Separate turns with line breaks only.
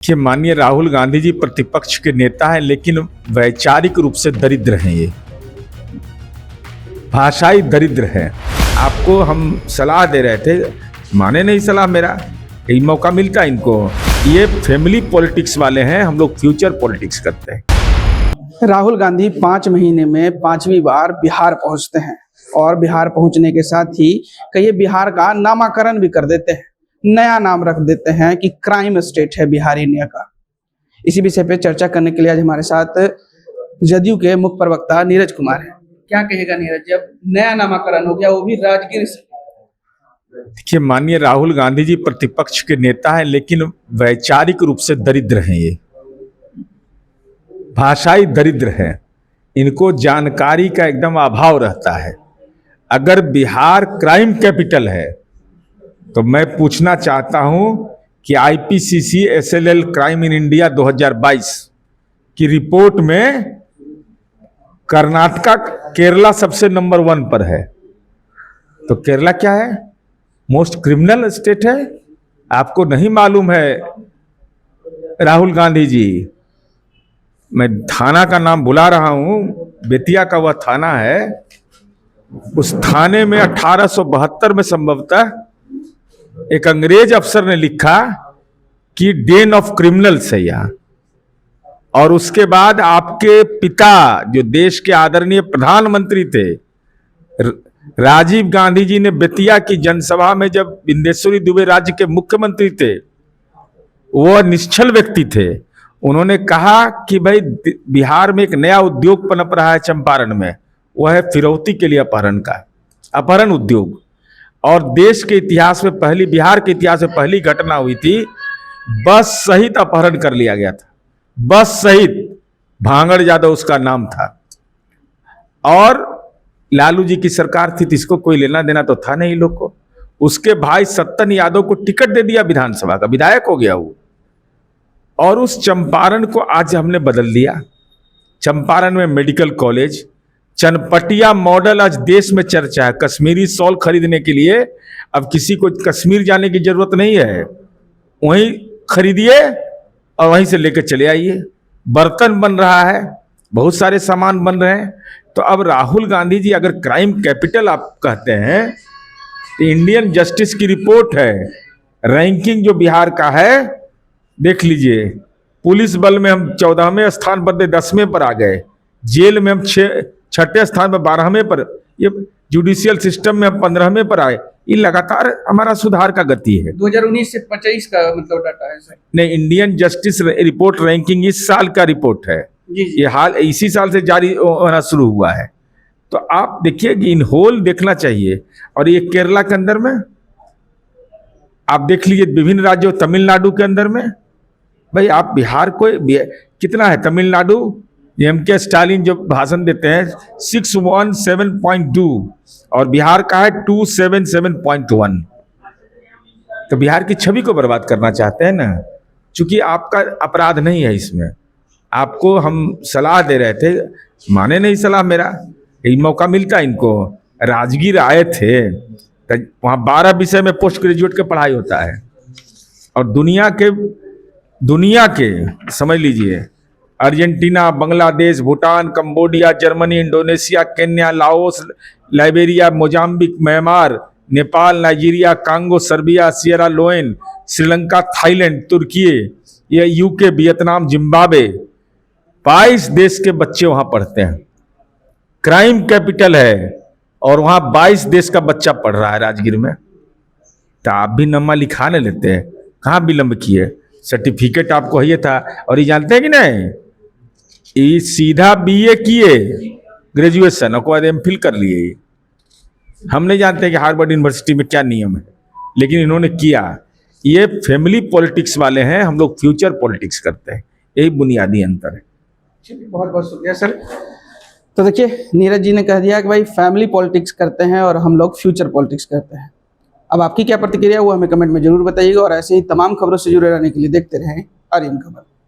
कि माननीय राहुल गांधी जी प्रतिपक्ष के नेता हैं, लेकिन वैचारिक रूप से दरिद्र हैं। ये भाषाई दरिद्र हैं। आपको हम सलाह दे रहे थे, माने नहीं सलाह मेरा, यही मौका मिलता इनको। ये फैमिली पॉलिटिक्स वाले हैं, हम लोग फ्यूचर पॉलिटिक्स करते हैं।
राहुल गांधी 5 महीने में 5वीं बार बिहार पहुंचते हैं और बिहार पहुंचने के साथ ही कई बिहार का नामकरण भी कर देते हैं, नया नाम रख देते हैं कि क्राइम स्टेट है बिहार इंडिया का। इसी विषय पे चर्चा करने के लिए आज हमारे साथ जदयू के मुख्य प्रवक्ता नीरज कुमार हैं। क्या कहेगा नीरज, जब नया नामकरण हो गया वो भी राजगीर से?
देखिए, माननीय राहुल गांधी जी प्रतिपक्ष के नेता हैं, लेकिन वैचारिक रूप से दरिद्र हैं। ये भाषाई दरिद्र हैं। इनको जानकारी का एकदम अभाव रहता है। अगर बिहार क्राइम कैपिटल है तो मैं पूछना चाहता हूं कि आईपीसीसी एसएलएल क्राइम इन इंडिया 2022 की रिपोर्ट में कर्नाटका, केरला सबसे नंबर 1 पर है। तो केरला क्या है? मोस्ट क्रिमिनल स्टेट है। आपको नहीं मालूम है राहुल गांधी जी? मैं थाना का नाम भुला रहा हूं, बेतिया का वह थाना है। उस थाने में 1872 में संभवतः एक अंग्रेज अफसर ने लिखा कि डेन ऑफ क्रिमिनल्स है यहाँ। और उसके बाद आपके पिता, जो देश के आदरणीय प्रधानमंत्री थे, राजीव गांधी जी ने बेतिया की जनसभा में, जब बिंदेश्वरी दुबे राज्य के मुख्यमंत्री थे, वह निश्चल व्यक्ति थे, उन्होंने कहा कि भाई बिहार में एक नया उद्योग पनप रहा है चंपारण में, वह है फिरौती के लिए अपहरण का, अपहरण उद्योग। और देश के इतिहास में पहली, बिहार के इतिहास में पहली घटना हुई थी, बस सहित अपहरण कर लिया गया था। बस सहित, भांगड़ यादव उसका नाम था। और लालू जी की सरकार थी, तो इसको कोई लेना देना तो था नहीं लोग को। उसके भाई सत्तन यादव को टिकट दे दिया विधानसभा का, विधायक हो गया वो। और उस चंपारण को आज हमने बदल दिया। चंपारण में मेडिकल कॉलेज, चनपटिया मॉडल आज देश में चर्चा है। कश्मीरी शॉल खरीदने के लिए अब किसी को कश्मीर जाने की जरूरत नहीं है, वहीं खरीदिए और वहीं से लेकर चले आइए। बर्तन बन रहा है, बहुत सारे सामान बन रहे हैं। तो अब राहुल गांधी जी अगर क्राइम कैपिटल आप कहते हैं, तो इंडियन जस्टिस की रिपोर्ट है, रैंकिंग जो बिहार का है, देख लीजिए। पुलिस बल में हम 14वें स्थान पर थे, 10वें पर आ गए। जेल में हम 6ठे स्थान पर, 12वें पर। ये जुडिशियल सिस्टम में हम 15वें पर आए। ये लगातार हमारा सुधार का गति है।
2019 से 25 का मतलब डाटा है सर? नहीं,
इंडियन जस्टिस रिपोर्ट रैंकिंग इस साल का रिपोर्ट है। ये हाल इसी साल से जारी होना शुरू हुआ है। तो आप देखिए कि इन होल देखना चाहिए। और ये केरला के अंदर में आप देख लीजिए, विभिन्न राज्यों, तमिलनाडु के अंदर में, भाई आप बिहार को कितना है? तमिलनाडु एम.के. स्टालिन जो भाषण देते हैं 617.2 और बिहार का है 277.1। तो बिहार की छवि को बर्बाद करना चाहते हैं ना, क्योंकि आपका अपराध नहीं है इसमें। आपको हम सलाह दे रहे थे, माने नहीं सलाह मेरा, यही मौका मिलता इनको। राजगीर आए थे, तो वहाँ 12 विषय में पोस्ट ग्रेजुएट की पढ़ाई होता है। और दुनिया के समझ लीजिए, Argentina, Bangladesh, Bhutan, Cambodia, Germany, Indonesia, Kenya, Laos, Liberia, Mozambique, Myanmar, Nepal, Nigeria, Congo, Serbia, Sierra Leone, Sri Lanka, Thailand, तुर्की, या यूके, वियतनाम, जिम्बाब्वे, 22 देश के बच्चे वहां पढ़ते हैं। क्राइम कैपिटल है और वहां 22 देश का बच्चा पढ़ रहा है राजगीर में। तो आप भी नमा लिखा न लेते हैं, कहाँ विलंब किए? सर्टिफिकेट आपको ये था। और ये जानते हैं कि नहीं, ये सीधा बीए किए, ग्रेजुएशन, और बाद एमफिल कर लिए। हम नहीं जानते कि हार्वर्ड यूनिवर्सिटी में क्या नियम है, लेकिन इन्होंने किया। ये फैमिली पॉलिटिक्स वाले हैं, हम लोग फ्यूचर पॉलिटिक्स करते हैं। यही बुनियादी अंतर है।
चलिए, बहुत बहुत शुक्रिया सर। तो देखिए, नीरज जी ने कह दिया कि भाई फैमिली पॉलिटिक्स करते हैं और हम लोग फ्यूचर पॉलिटिक्स करते हैं। अब आपकी क्या प्रतिक्रिया, वो हमें कमेंट में जरूर बताइएगा। और ऐसे ही तमाम खबरों से जुड़े रहने के लिए देखते रहें आर्यन खबर।